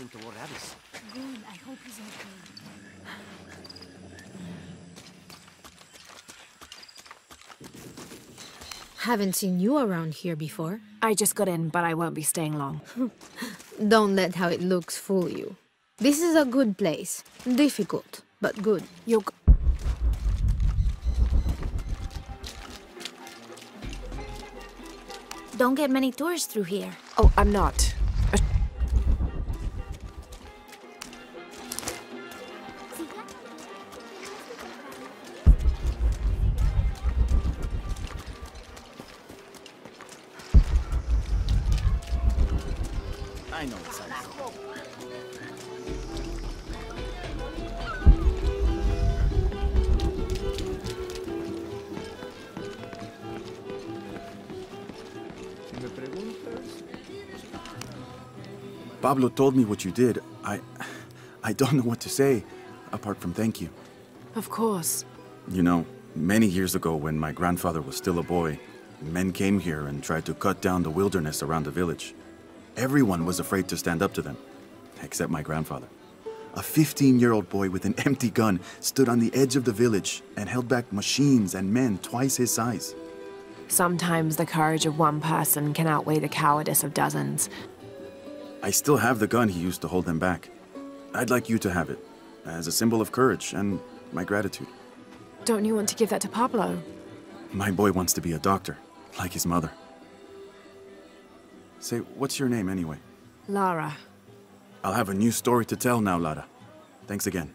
Good, I hope he's okay. Haven't seen you around here before. I just got in, but I won't be staying long. Don't let how it looks fool you. This is a good place. Difficult, but good. Don't get many tourists through here. Oh, I'm not. I know it's like Pablo told me what you did. I don't know what to say, apart from thank you. Of course. You know, many years ago when my grandfather was still a boy, men came here and tried to cut down the wilderness around the village. Everyone was afraid to stand up to them, except my grandfather. A 15-year-old boy with an empty gun stood on the edge of the village and held back machines and men twice his size. Sometimes the courage of one person can outweigh the cowardice of dozens. I still have the gun he used to hold them back. I'd like you to have it, as a symbol of courage and my gratitude. Don't you want to give that to Pablo? My boy wants to be a doctor, like his mother. Say, what's your name anyway? Lara. I'll have a new story to tell now, Lara. Thanks again.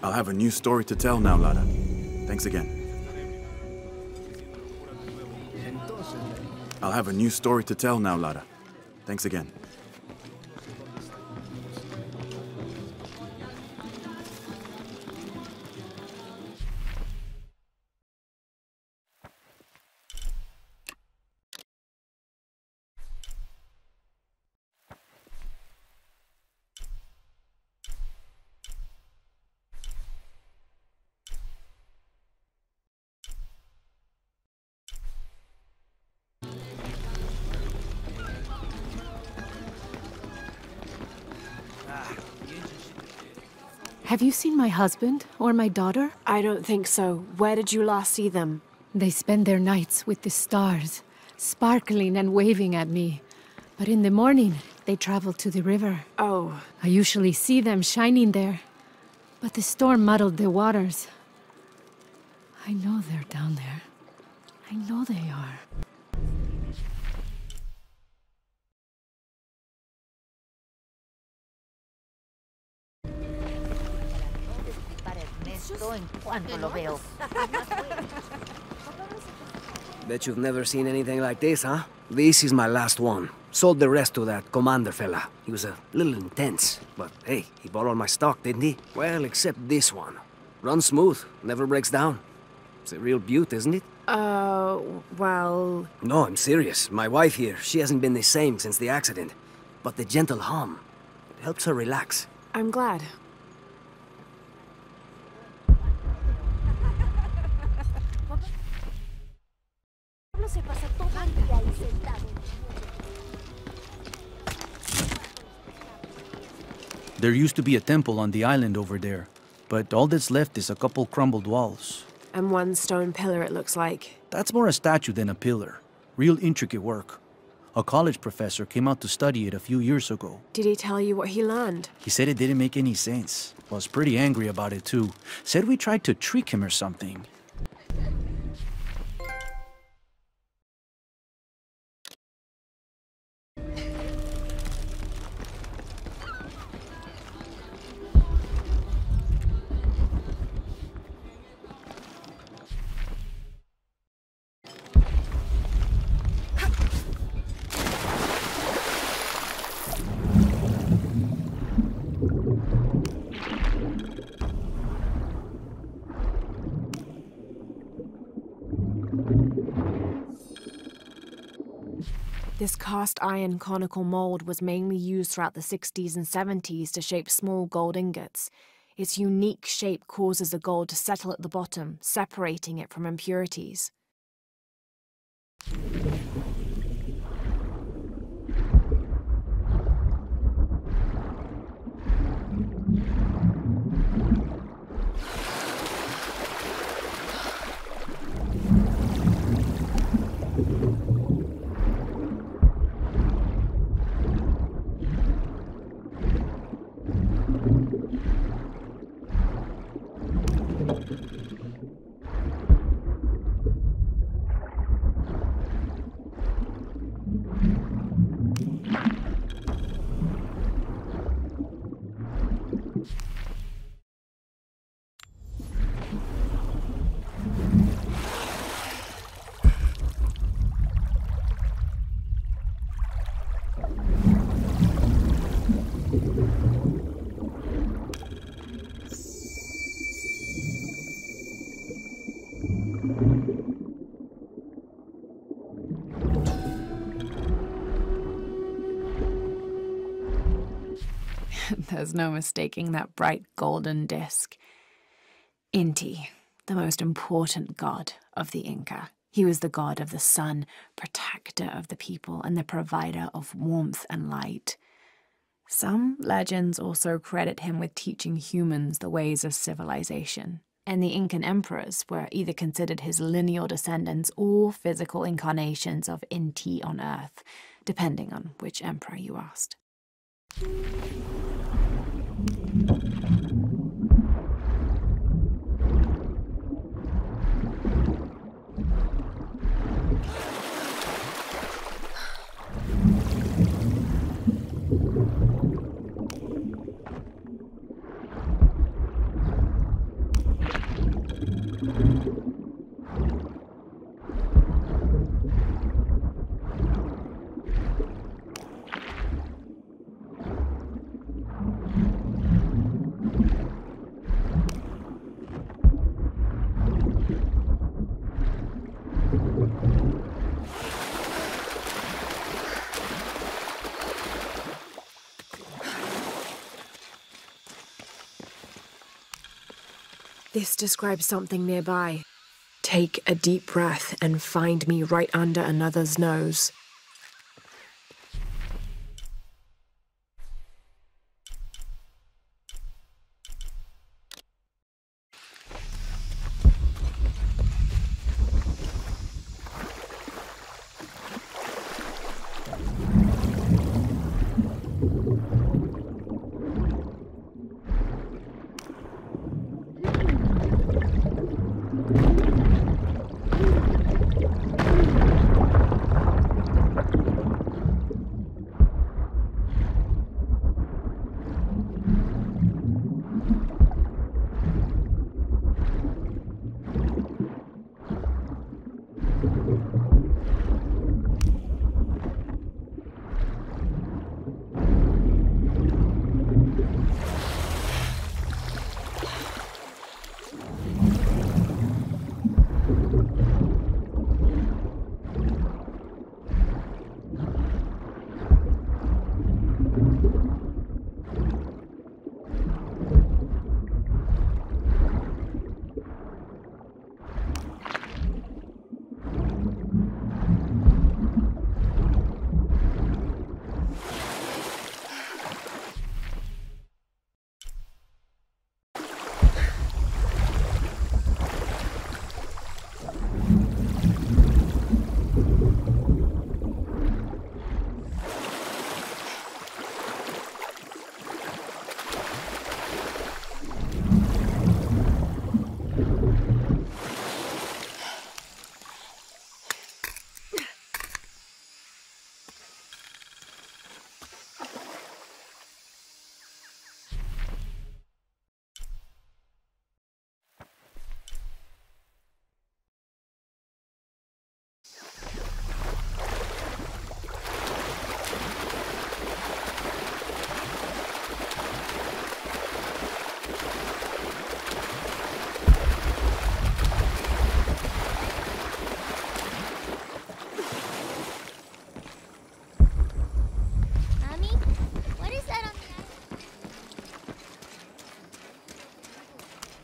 I'll have a new story to tell now, Lara. Thanks again. I'll have a new story to tell now, Lara. Thanks again. Have you seen my husband or my daughter? I don't think so. Where did you last see them? They spend their nights with the stars, sparkling and waving at me. But in the morning, they travel to the river. Oh. I usually see them shining there. But the storm muddled the waters. I know they're down there. I know they are. Bet you've never seen anything like this, huh? This is my last one. Sold the rest to that commander fella. He was a little intense, but hey, he bought all my stock, didn't he? Well, except this one. Runs smooth, never breaks down. It's a real beaut, isn't it? Well... No, I'm serious. My wife here, she hasn't been the same since the accident. But the gentle hum, it helps her relax. I'm glad. There used to be a temple on the island over there, but all that's left is a couple crumbled walls. And one stone pillar, it looks like. That's more a statue than a pillar. Real intricate work. A college professor came out to study it a few years ago. Did he tell you what he learned? He said it didn't make any sense. Was pretty angry about it too. Said we tried to trick him or something. This cast iron conical mold was mainly used throughout the 60s and 70s to shape small gold ingots. Its unique shape causes the gold to settle at the bottom, separating it from impurities. There's no mistaking that bright golden disk. Inti, the most important god of the Inca. He was the god of the sun, protector of the people, and the provider of warmth and light. Some legends also credit him with teaching humans the ways of civilization, and the Incan emperors were either considered his lineal descendants or physical incarnations of Inti on Earth, depending on which emperor you asked. This describes something nearby. Take a deep breath and find me right under another's nose.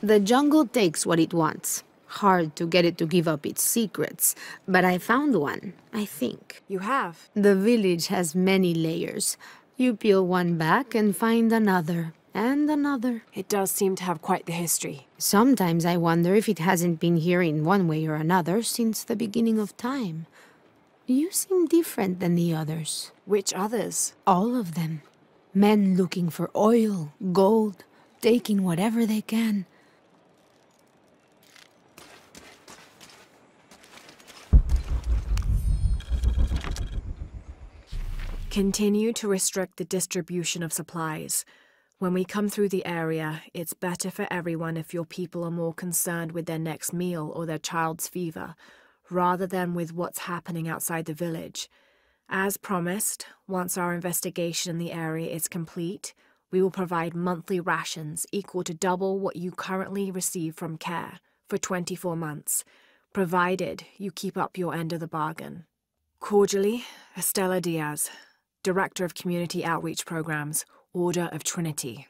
The jungle takes what it wants. Hard to get it to give up its secrets, but I found one, I think. You have? The village has many layers. You peel one back and find another, and another. It does seem to have quite the history. Sometimes I wonder if it hasn't been here in one way or another since the beginning of time. You seem different than the others. Which others? All of them. Men looking for oil, gold, taking whatever they can. Continue to restrict the distribution of supplies. When we come through the area, it's better for everyone if your people are more concerned with their next meal or their child's fever, rather than with what's happening outside the village. As promised, once our investigation in the area is complete, we will provide monthly rations equal to double what you currently receive from care for 24 months, provided you keep up your end of the bargain. Cordially, Estella Diaz, Director of Community Outreach Programs, Order of Trinity.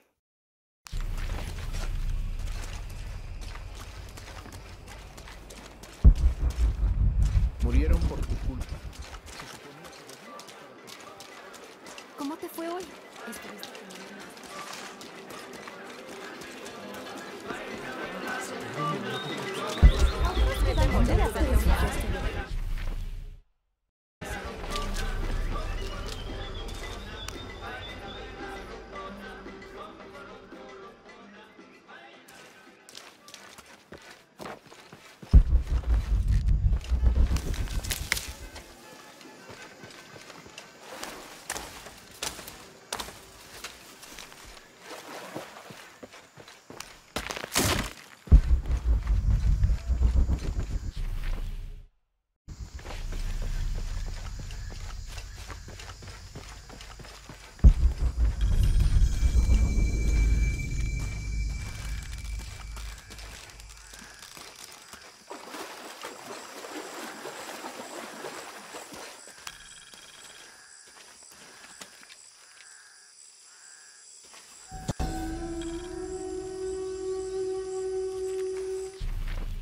Murieron por tu culpa. ¿Cómo te fue hoy?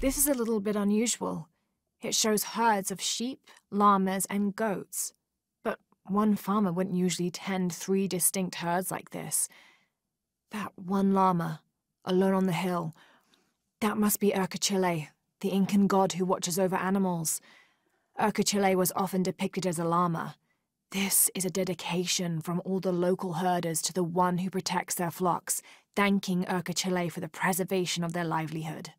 This is a little bit unusual. It shows herds of sheep, llamas, and goats. But one farmer wouldn't usually tend 3 distinct herds like this. That one llama, alone on the hill, that must be Urkachile, the Incan god who watches over animals. Urkachile was often depicted as a llama. This is a dedication from all the local herders to the one who protects their flocks, thanking Urkachile for the preservation of their livelihood.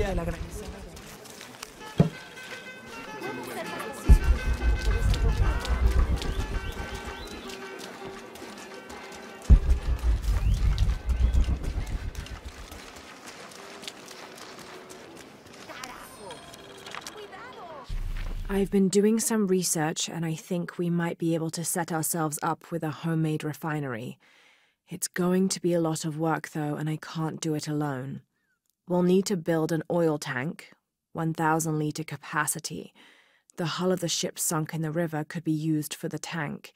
de la gran... I've been doing some research, and I think we might be able to set ourselves up with a homemade refinery. It's going to be a lot of work, though, and I can't do it alone. We'll need to build an oil tank, 1,000-liter capacity. The hull of the ship sunk in the river could be used for the tank.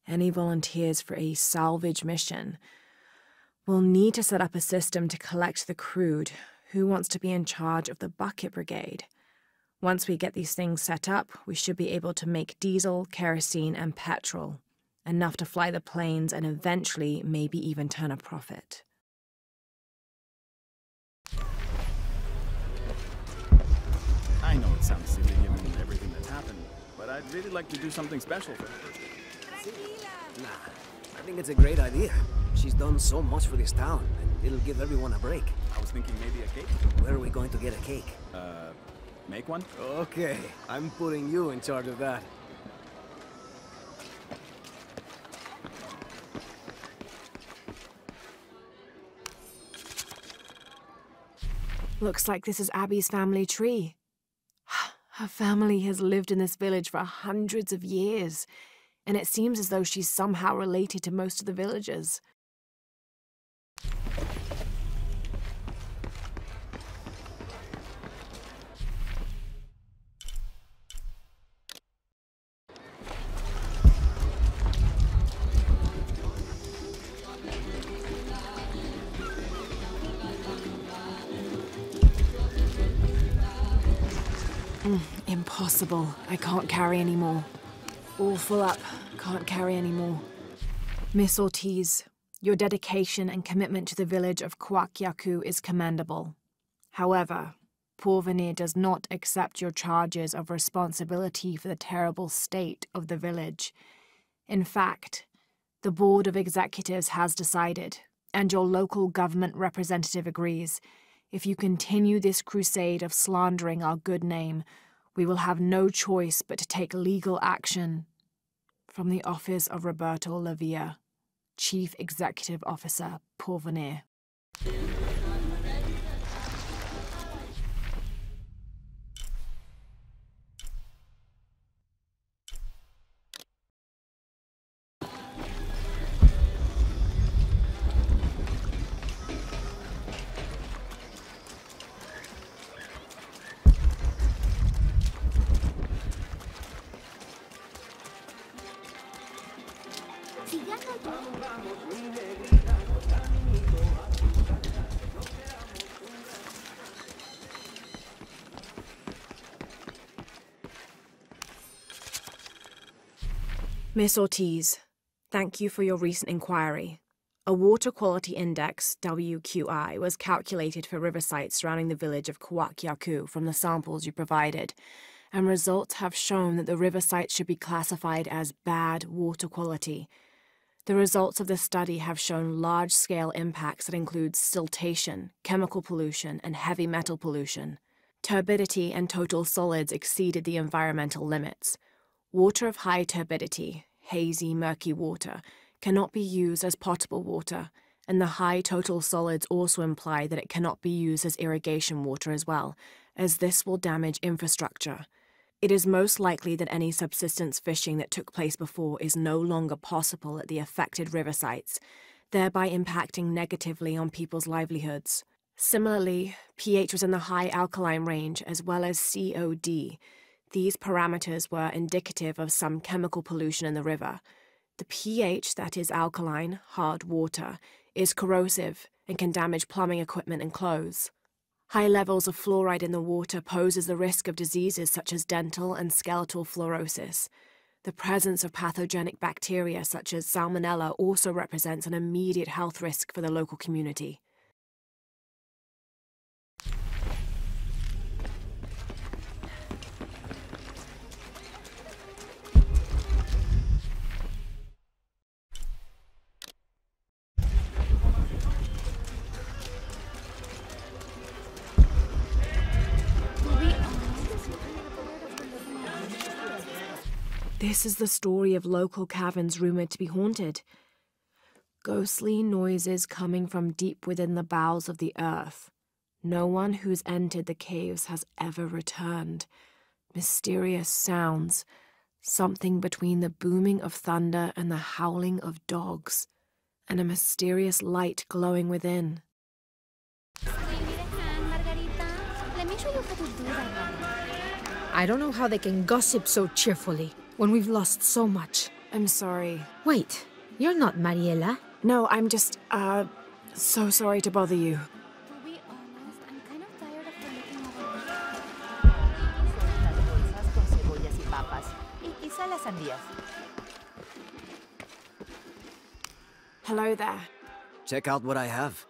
Any volunteers for a salvage mission? We'll need to set up a system to collect the crude. Who wants to be in charge of the bucket brigade? Once we get these things set up, we should be able to make diesel, kerosene, and petrol. Enough to fly the planes and eventually maybe even turn a profit. I know it sounds silly given everything that's happened, but I'd really like to do something special for her. Nah, I think it's a great idea. She's done so much for this town, and it'll give everyone a break. I was thinking maybe a cake. Where are we going to get a cake? Make one? Okay, I'm putting you in charge of that. Looks like this is Abby's family tree. Her family has lived in this village for hundreds of years, and it seems as though she's somehow related to most of the villagers. Impossible. I can't carry anymore. All full up. Can't carry anymore. Miss Ortiz, your dedication and commitment to the village of Kwakyaku is commendable. However, Porvenir does not accept your charges of responsibility for the terrible state of the village. In fact, the Board of Executives has decided, and your local government representative agrees, if you continue this crusade of slandering our good name, we will have no choice but to take legal action. From the office of Roberto Lavia, Chief Executive Officer, Porvenir. Miss Ortiz, thank you for your recent inquiry. A water quality index, WQI, was calculated for river sites surrounding the village of Kwakyaku from the samples you provided, and results have shown that the river sites should be classified as bad water quality. The results of this study have shown large-scale impacts that include siltation, chemical pollution, and heavy metal pollution. Turbidity and total solids exceeded the environmental limits. Water of high turbidity, hazy, murky water, cannot be used as potable water, and the high total solids also imply that it cannot be used as irrigation water as well, as this will damage infrastructure. It is most likely that any subsistence fishing that took place before is no longer possible at the affected river sites, thereby impacting negatively on people's livelihoods. Similarly, pH was in the high alkaline range as well as COD. These parameters were indicative of some chemical pollution in the river. The pH, that is alkaline, hard water, is corrosive and can damage plumbing equipment and clothes. High levels of fluoride in the water poses the risk of diseases such as dental and skeletal fluorosis. The presence of pathogenic bacteria such as Salmonella also represents an immediate health risk for the local community. This is the story of local caverns rumored to be haunted. Ghostly noises coming from deep within the bowels of the earth. No one who's entered the caves has ever returned. Mysterious sounds, something between the booming of thunder and the howling of dogs, and a mysterious light glowing within. I don't know how they can gossip so cheerfully when we've lost so much. I'm sorry. Wait, you're not Mariela. No, I'm just, so sorry to bother you. To be honest, I'm kind of tired of her looking over. Las bolsas con cebollas y papas. Y quizá las sandías. Hello there. Check out what I have.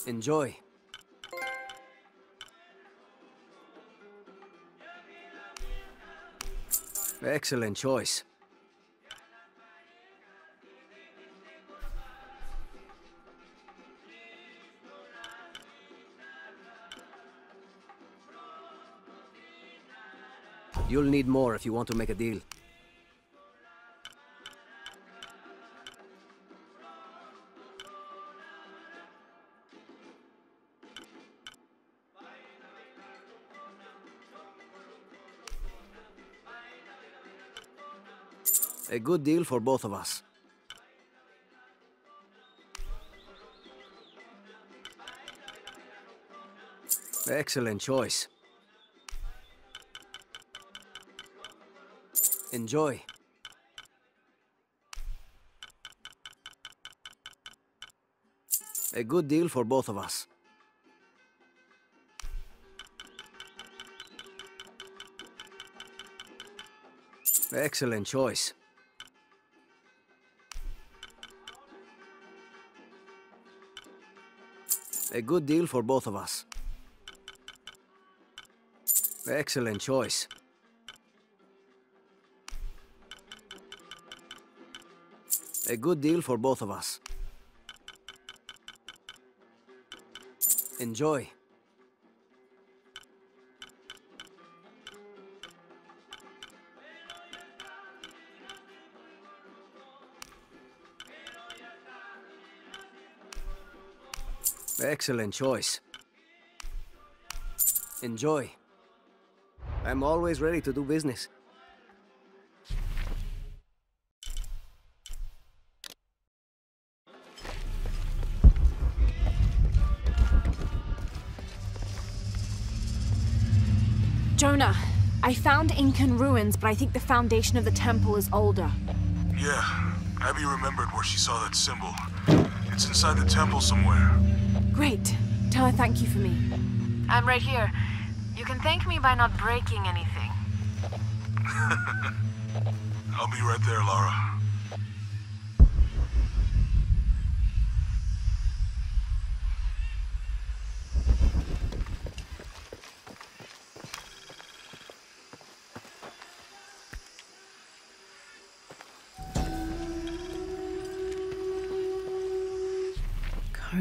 Enjoy. Excellent choice. You'll need more if you want to make a deal. A good deal for both of us. Excellent choice. Enjoy. A good deal for both of us. Excellent choice. A good deal for both of us. Excellent choice. A good deal for both of us. Enjoy. Excellent choice. Enjoy. I'm always ready to do business. Jonah, I found Incan ruins, but I think the foundation of the temple is older. Yeah, Abby remembered where she saw that symbol. It's inside the temple somewhere. Great. Tell her thank you for me. I'm right here. You can thank me by not breaking anything. I'll be right there, Lara.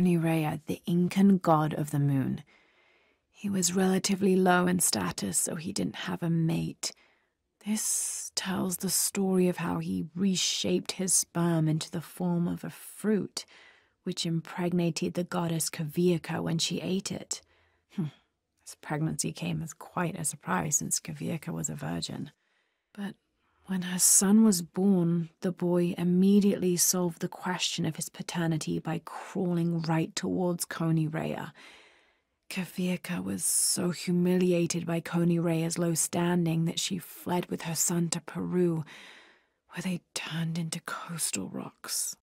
Rea, the Incan god of the moon. He was relatively low in status, so he didn't have a mate. This tells the story of how he reshaped his sperm into the form of a fruit, which impregnated the goddess Kavika when she ate it. His pregnancy came as quite a surprise since Kavika was a virgin. But when her son was born, the boy immediately solved the question of his paternity by crawling right towards Rea. Kavika was so humiliated by Rea's low standing that she fled with her son to Peru, where they turned into coastal rocks.